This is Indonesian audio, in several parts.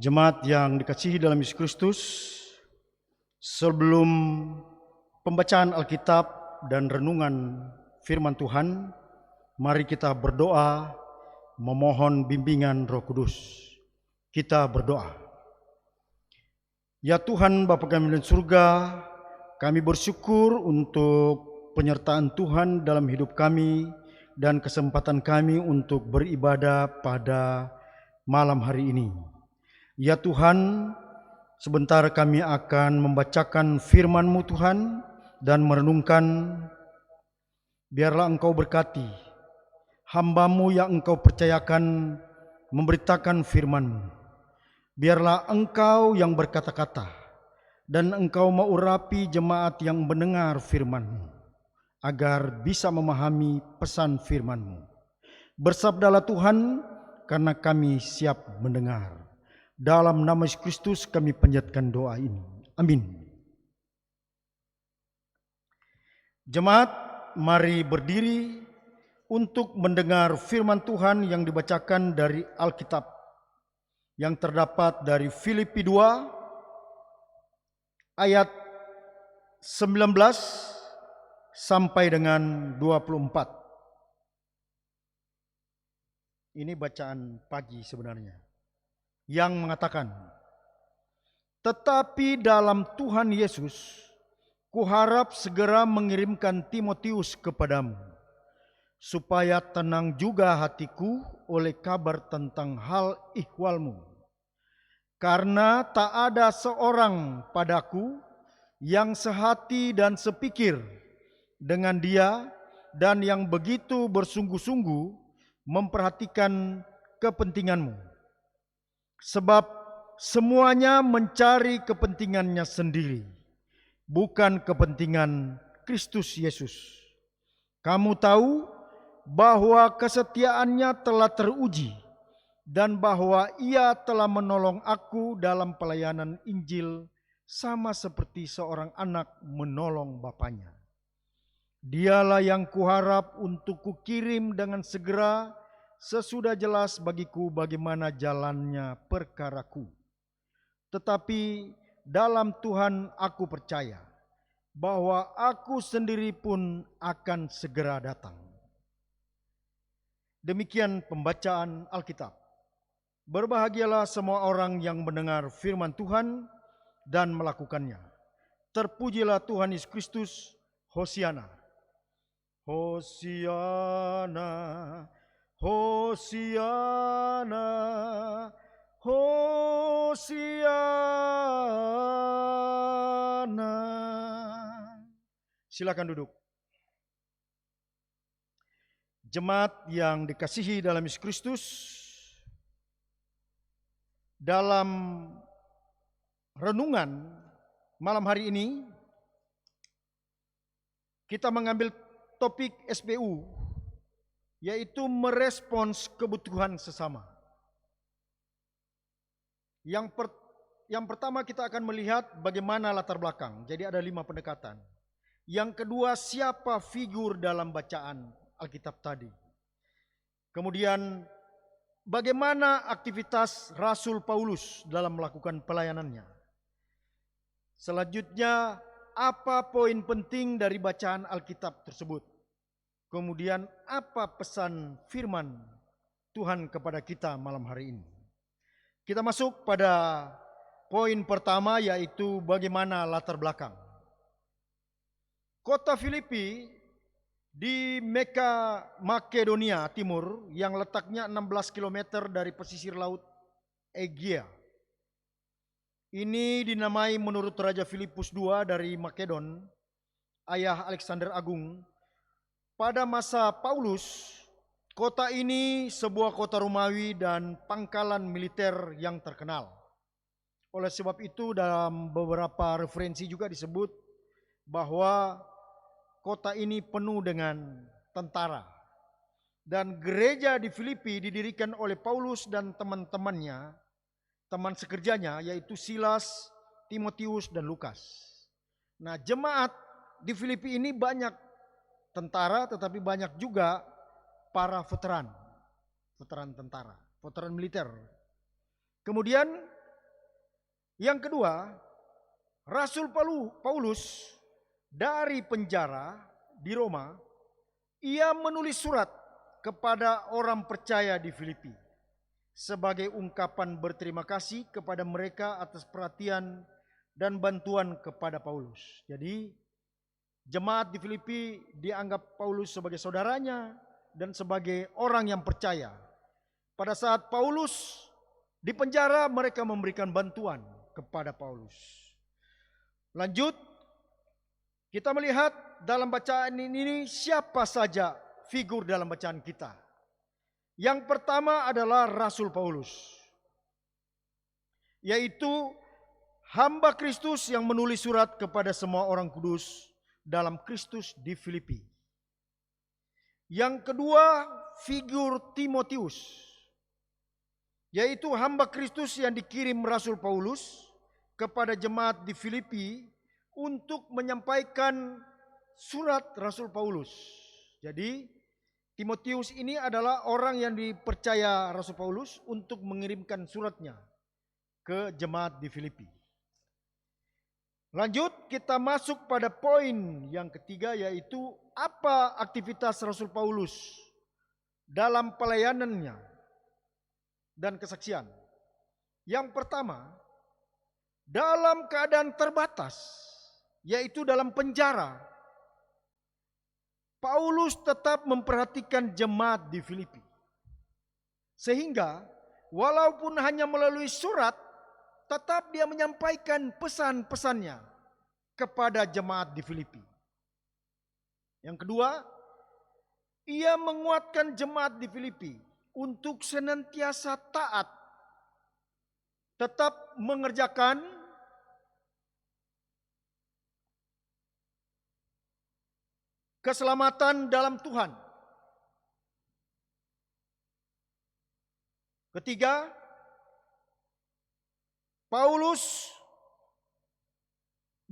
Jemaat yang dikasihi dalam Yesus Kristus, sebelum pembacaan Alkitab dan renungan firman Tuhan, mari kita berdoa memohon bimbingan Roh Kudus. Kita berdoa. Ya Tuhan Bapa kami di surga, kami bersyukur untuk penyertaan Tuhan dalam hidup kami dan kesempatan kami untuk beribadah pada malam hari ini. Ya Tuhan, sebentar kami akan membacakan firman-Mu Tuhan dan merenungkan. Biarlah Engkau berkati hamba-Mu yang Engkau percayakan memberitakan firman-Mu. Biarlah Engkau yang berkata-kata dan Engkau mengurapi jemaat yang mendengar firman-Mu agar bisa memahami pesan firman-Mu. Bersabdalah Tuhan, karena kami siap mendengar. Dalam nama Yesus Kristus kami panjatkan doa ini. Amin. Jemaat, mari berdiri untuk mendengar firman Tuhan yang dibacakan dari Alkitab yang terdapat dari Filipi 2 ayat 19 sampai dengan 24. Ini bacaan pagi sebenarnya. Yang mengatakan, tetapi dalam Tuhan Yesus, kuharap segera mengirimkan Timotius kepadamu, supaya tenang juga hatiku oleh kabar tentang hal ihwalmu. Karena tak ada seorang padaku yang sehati dan sepikir dengan dia dan yang begitu bersungguh-sungguh memperhatikan kepentinganmu. Sebab semuanya mencari kepentingannya sendiri, bukan kepentingan Kristus Yesus. Kamu tahu bahwa kesetiaannya telah teruji dan bahwa ia telah menolong aku dalam pelayanan Injil sama seperti seorang anak menolong bapaknya. Dialah yang kuharap untuk kukirim dengan segera sesudah jelas bagiku bagaimana jalannya perkaraku. Tetapi dalam Tuhan aku percaya bahwa aku sendiri pun akan segera datang. Demikian pembacaan Alkitab. Berbahagialah semua orang yang mendengar firman Tuhan dan melakukannya. Terpujilah Tuhan Yesus Kristus. Hosiana. Hosiana. Hosiana, Hosiana. Silakan duduk. Jemaat yang dikasihi dalam Yesus Kristus, dalam renungan malam hari ini kita mengambil topik SBU, yaitu merespons kebutuhan sesama. Yang pertama kita akan melihat bagaimana latar belakang. Jadi ada 5 pendekatan. Yang kedua, siapa figur dalam bacaan Alkitab tadi. Kemudian bagaimana aktivitas Rasul Paulus dalam melakukan pelayanannya. Selanjutnya, apa poin penting dari bacaan Alkitab tersebut. Kemudian apa pesan firman Tuhan kepada kita malam hari ini. Kita masuk pada poin pertama, yaitu bagaimana latar belakang. Kota Filipi di Makedonia Timur yang letaknya 16 km dari pesisir laut Egea. Ini dinamai menurut Raja Filipus II dari Makedon, ayah Alexander Agung. Pada masa Paulus, kota ini sebuah kota Romawi dan pangkalan militer yang terkenal. Oleh sebab itu dalam beberapa referensi juga disebut bahwa kota ini penuh dengan tentara. Dan gereja di Filipi didirikan oleh Paulus dan teman-temannya, teman sekerjanya, yaitu Silas, Timotius, dan Lukas. Nah, jemaat di Filipi ini banyak tentara, tetapi banyak juga para veteran tentara, veteran militer. Kemudian Yang kedua, Rasul Paulus dari penjara di Roma, ia menulis surat kepada orang percaya di Filipi sebagai ungkapan berterima kasih kepada mereka atas perhatian dan bantuan kepada Paulus. Jadi jemaat di Filipi dianggap Paulus sebagai saudaranya dan sebagai orang yang percaya. Pada saat Paulus di penjara, mereka memberikan bantuan kepada Paulus. Lanjut, kita melihat dalam bacaan ini siapa saja figur dalam bacaan kita. Yang pertama adalah Rasul Paulus, yaitu hamba Kristus yang menulis surat kepada semua orang kudus dalam Kristus di Filipi. Yang kedua, figur Timotius, yaitu hamba Kristus yang dikirim Rasul Paulus kepada jemaat di Filipi untuk menyampaikan surat Rasul Paulus. Jadi Timotius ini adalah orang yang dipercaya Rasul Paulus untuk mengirimkan suratnya ke jemaat di Filipi. Lanjut, kita masuk pada poin yang ketiga, yaitu apa aktivitas Rasul Paulus dalam pelayanannya dan kesaksian. Yang pertama, dalam keadaan terbatas, yaitu dalam penjara, Paulus tetap memperhatikan jemaat di Filipi. Sehingga walaupun hanya melalui surat, tetap dia menyampaikan pesan-pesannya kepada jemaat di Filipi. Yang kedua, ia menguatkan jemaat di Filipi untuk senantiasa taat, tetap mengerjakan keselamatan dalam Tuhan. Ketiga, Paulus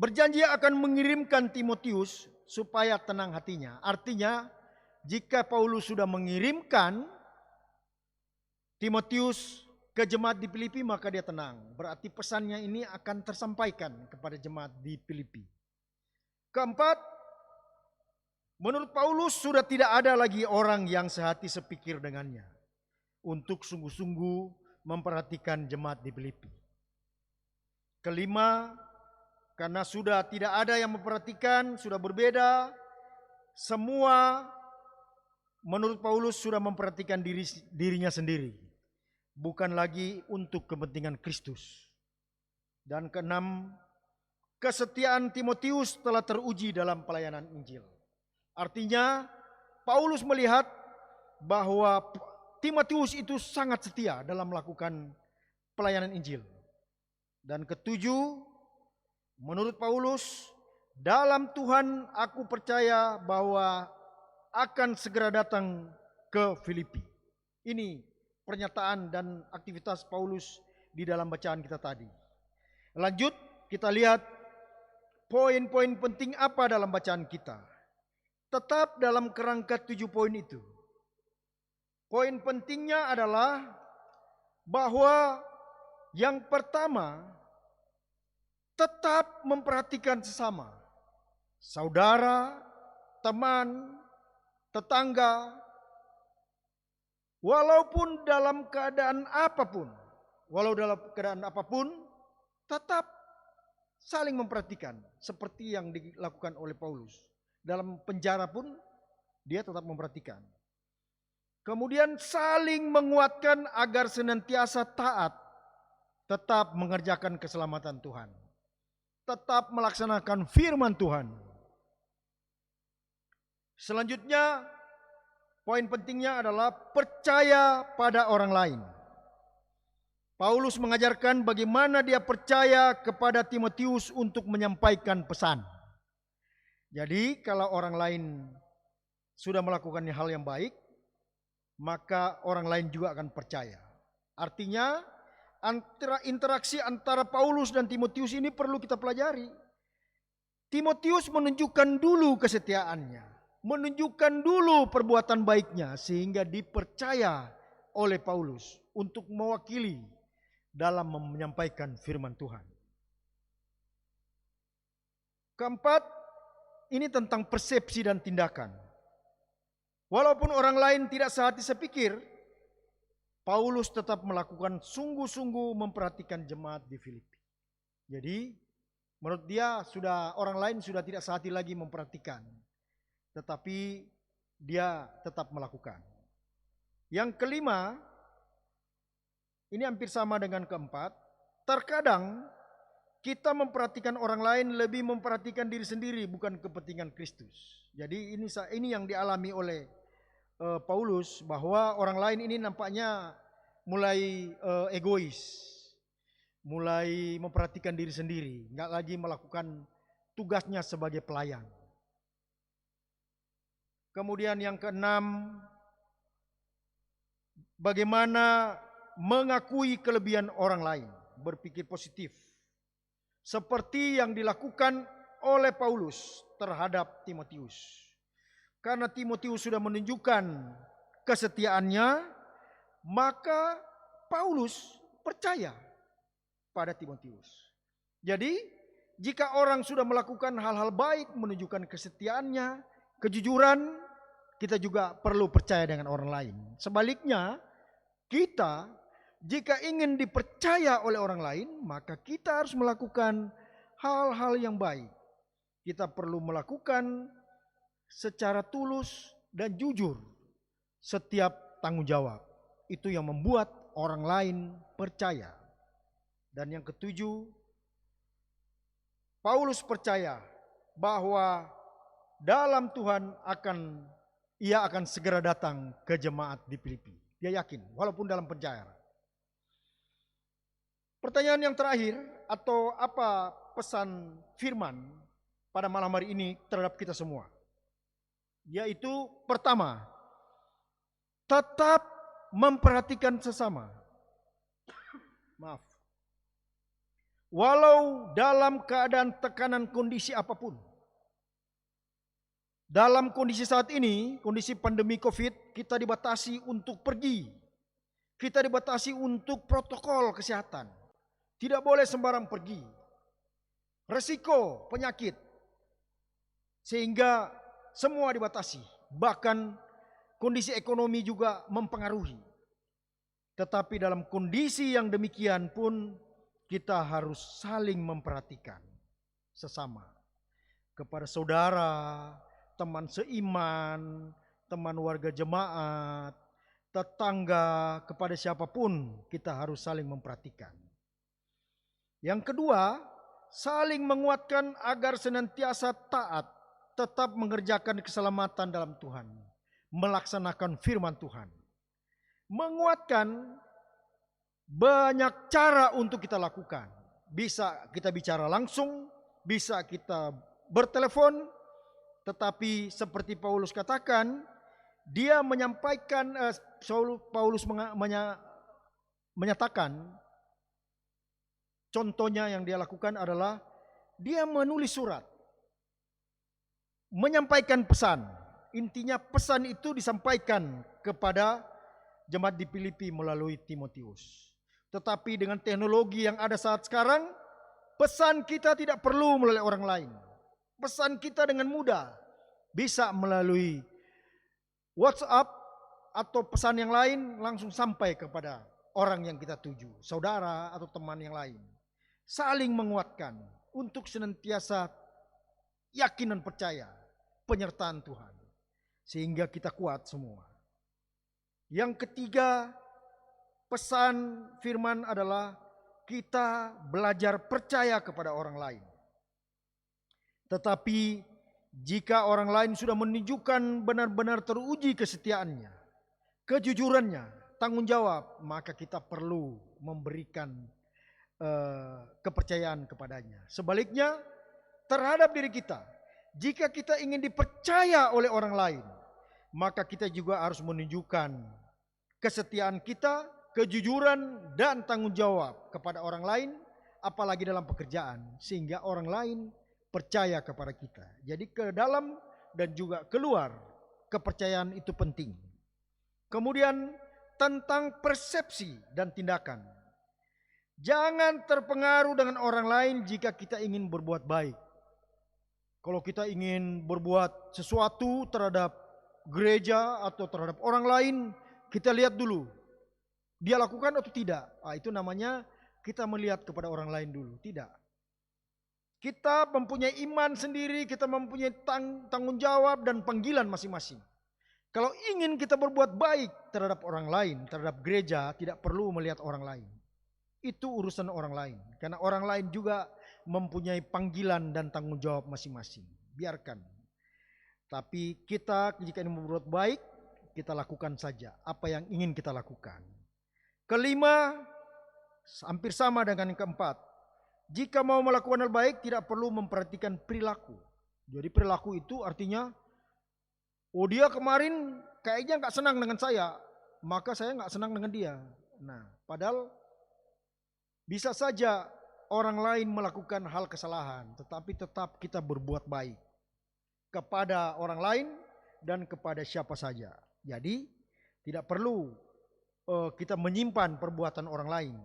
berjanji akan mengirimkan Timotius supaya tenang hatinya. Artinya, jika Paulus sudah mengirimkan Timotius ke jemaat di Filipi, maka dia tenang. Berarti pesannya ini akan tersampaikan kepada jemaat di Filipi. Keempat, menurut Paulus sudah tidak ada lagi orang yang sehati sepikir dengannya untuk sungguh-sungguh memperhatikan jemaat di Filipi. Kelima, karena sudah tidak ada yang memperhatikan, sudah berbeda, semua menurut Paulus sudah memperhatikan dirinya sendiri, bukan lagi untuk kepentingan Kristus. Dan keenam, kesetiaan Timotius telah teruji dalam pelayanan Injil. Artinya, Paulus melihat bahwa Timotius itu sangat setia dalam melakukan pelayanan Injil. Dan ketujuh, menurut Paulus, dalam Tuhan aku percaya bahwa akan segera datang ke Filipi. Ini pernyataan dan aktivitas Paulus di dalam bacaan kita tadi. Lanjut, kita lihat poin-poin penting apa dalam bacaan kita. Tetap dalam kerangka 7 poin itu. Poin pentingnya adalah bahwa yang pertama, tetap memperhatikan sesama, saudara, teman, tetangga, walaupun dalam keadaan apapun, tetap saling memperhatikan seperti yang dilakukan oleh Paulus. Dalam penjara pun dia tetap memperhatikan. Kemudian saling menguatkan agar senantiasa taat, tetap mengerjakan keselamatan Tuhan, tetap melaksanakan firman Tuhan. Selanjutnya, poin pentingnya adalah percaya pada orang lain. Paulus mengajarkan bagaimana dia percaya kepada Timotius untuk menyampaikan pesan. Jadi kalau orang lain sudah melakukan hal yang baik, maka orang lain juga akan percaya. Artinya interaksi antara Paulus dan Timotius ini perlu kita pelajari. Timotius menunjukkan dulu kesetiaannya, menunjukkan dulu perbuatan baiknya sehingga dipercaya oleh Paulus untuk mewakili dalam menyampaikan firman Tuhan. Keempat, ini tentang persepsi dan tindakan. Walaupun orang lain tidak sehati sepikir, Paulus tetap melakukan sungguh-sungguh memperhatikan jemaat di Filipi. Jadi, menurut dia orang lain sudah tidak sehati lagi memperhatikan, tetapi dia tetap melakukan. Yang kelima, ini hampir sama dengan keempat. Terkadang kita memperhatikan orang lain lebih memperhatikan diri sendiri, bukan kepentingan Kristus. Jadi ini yang dialami oleh Paulus, bahwa orang lain ini nampaknya mulai egois, mulai memperhatikan diri sendiri, nggak lagi melakukan tugasnya sebagai pelayan. Kemudian yang keenam, bagaimana mengakui kelebihan orang lain, berpikir positif. Seperti yang dilakukan oleh Paulus terhadap Timotius. Karena Timotius sudah menunjukkan kesetiaannya, maka Paulus percaya pada Timotius. Jadi, jika orang sudah melakukan hal-hal baik, menunjukkan kesetiaannya, kejujuran, kita juga perlu percaya dengan orang lain. Sebaliknya, kita jika ingin dipercaya oleh orang lain, maka kita harus melakukan hal-hal yang baik. Kita perlu melakukan secara tulus dan jujur setiap tanggung jawab. Itu yang membuat orang lain percaya. Dan yang ketujuh, Paulus percaya bahwa dalam Tuhan ia akan segera datang ke jemaat di Filipi. Dia yakin walaupun dalam penjara. Pertanyaan yang terakhir, atau apa pesan firman pada malam hari ini terhadap kita semua? Yaitu pertama, tetap memperhatikan sesama. Maaf. Walau dalam keadaan tekanan kondisi apapun. Dalam kondisi saat ini, kondisi pandemi COVID, kita dibatasi untuk pergi. Kita dibatasi untuk protokol kesehatan. Tidak boleh sembarang pergi. Resiko penyakit. Sehingga semua dibatasi. Bahkan kondisi ekonomi juga mempengaruhi. Tetapi dalam kondisi yang demikian pun kita harus saling memperhatikan sesama. Kepada saudara, teman seiman, teman warga jemaat, tetangga, kepada siapapun kita harus saling memperhatikan. Yang kedua, saling menguatkan agar senantiasa taat, tetap mengerjakan keselamatan dalam Tuhan, melaksanakan firman Tuhan. Menguatkan banyak cara untuk kita lakukan. Bisa kita bicara langsung, bisa kita bertelepon, tetapi seperti Paulus katakan, dia menyampaikan, Paulus menyatakan, contohnya yang dia lakukan adalah dia menulis surat, menyampaikan pesan. Intinya pesan itu disampaikan kepada jemaat di Filipi melalui Timotius. Tetapi dengan teknologi yang ada saat sekarang, pesan kita tidak perlu melalui orang lain. Pesan kita dengan mudah bisa melalui WhatsApp atau pesan yang lain langsung sampai kepada orang yang kita tuju, saudara atau teman yang lain. Saling menguatkan untuk senantiasa yakin dan percaya penyertaan Tuhan. Sehingga kita kuat semua. Yang ketiga, pesan firman adalah kita belajar percaya kepada orang lain. Tetapi jika orang lain sudah menunjukkan benar-benar teruji kesetiaannya, kejujurannya, tanggung jawab, maka kita perlu memberikan kepercayaan kepadanya. Sebaliknya, terhadap diri kita, jika kita ingin dipercaya oleh orang lain, maka kita juga harus menunjukkan kesetiaan kita, kejujuran dan tanggung jawab kepada orang lain, apalagi dalam pekerjaan, sehingga orang lain percaya kepada kita. Jadi ke dalam dan juga keluar, kepercayaan itu penting. Kemudian tentang persepsi dan tindakan. Jangan terpengaruh dengan orang lain jika kita ingin berbuat baik. Kalau kita ingin berbuat sesuatu terhadap gereja atau terhadap orang lain, kita lihat dulu, dia lakukan atau tidak. Itu namanya kita melihat kepada orang lain dulu. Tidak. Kita mempunyai iman sendiri, kita mempunyai tanggung jawab dan panggilan masing-masing. Kalau ingin kita berbuat baik terhadap orang lain, terhadap gereja, tidak perlu melihat orang lain. Itu urusan orang lain. Karena orang lain juga mempunyai panggilan dan tanggung jawab masing-masing. Biarkan. Tapi kita jika ingin berbuat baik, kita lakukan saja apa yang ingin kita lakukan. Kelima, hampir sama dengan yang keempat. Jika mau melakukan hal baik, tidak perlu memperhatikan perilaku. Jadi perilaku itu artinya, oh dia kemarin kayaknya nggak senang dengan saya, maka saya nggak senang dengan dia. Nah, padahal bisa saja orang lain melakukan hal kesalahan, tetapi tetap kita berbuat baik kepada orang lain dan kepada siapa saja. Jadi tidak perlu kita menyimpan perbuatan orang lain.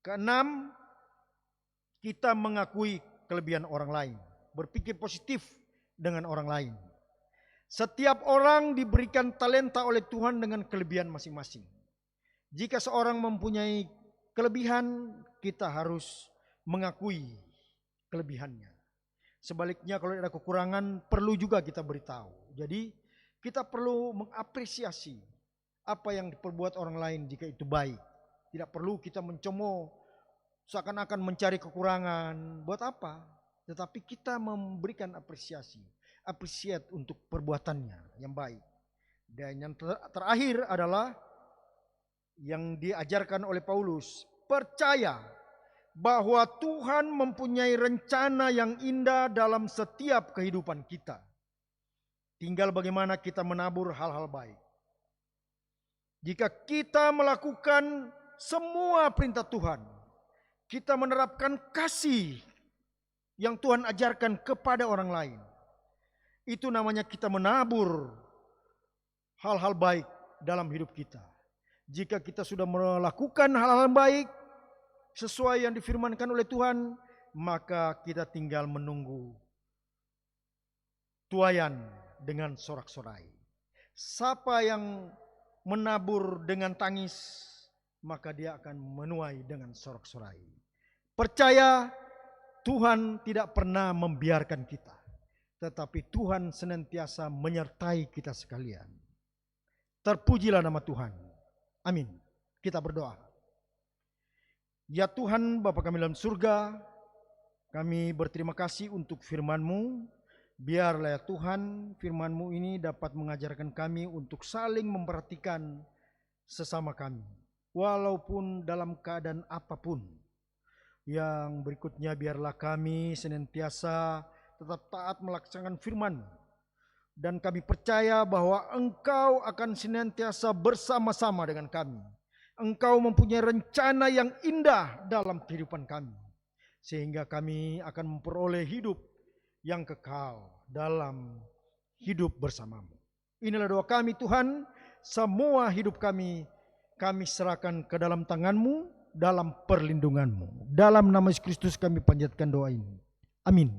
Keenam, kita mengakui kelebihan orang lain, berpikir positif dengan orang lain. Setiap orang diberikan talenta oleh Tuhan dengan kelebihan masing-masing. Jika seorang mempunyai kelebihan, kita harus mengakui kelebihannya. Sebaliknya kalau ada kekurangan, perlu juga kita beritahu. Jadi kita perlu mengapresiasi apa yang diperbuat orang lain jika itu baik. Tidak perlu kita mencemooh, seakan-akan mencari kekurangan. Buat apa? Tetapi kita memberikan apresiasi. Appreciate untuk perbuatannya yang baik. Dan yang terakhir adalah yang diajarkan oleh Paulus. Percaya bahwa Tuhan mempunyai rencana yang indah dalam setiap kehidupan kita. Tinggal bagaimana kita menabur hal-hal baik. Jika kita melakukan semua perintah Tuhan, kita menerapkan kasih yang Tuhan ajarkan kepada orang lain. Itu namanya kita menabur hal-hal baik dalam hidup kita. Jika kita sudah melakukan hal-hal baik sesuai yang difirmankan oleh Tuhan, maka kita tinggal menunggu tuaian dengan sorak-sorai. Siapa yang menabur dengan tangis, maka dia akan menuai dengan sorak-sorai. Percaya Tuhan tidak pernah membiarkan kita, tetapi Tuhan senantiasa menyertai kita sekalian. Terpujilah nama Tuhan. Amin. Kita berdoa. Ya Tuhan, Bapa kami dalam surga, kami berterima kasih untuk firman-Mu. Biarlah ya Tuhan, firman-Mu ini dapat mengajarkan kami untuk saling memperhatikan sesama kami, walaupun dalam keadaan apapun. Yang berikutnya, biarlah kami senantiasa tetap taat melaksanakan firman. Dan kami percaya bahwa Engkau akan senantiasa bersama-sama dengan kami. Engkau mempunyai rencana yang indah dalam kehidupan kami. Sehingga kami akan memperoleh hidup yang kekal dalam hidup bersama-Mu. Inilah doa kami Tuhan, semua hidup kami serahkan ke dalam tangan-Mu, dalam perlindungan-Mu. Dalam nama Yesus Kristus kami panjatkan doa ini. Amin.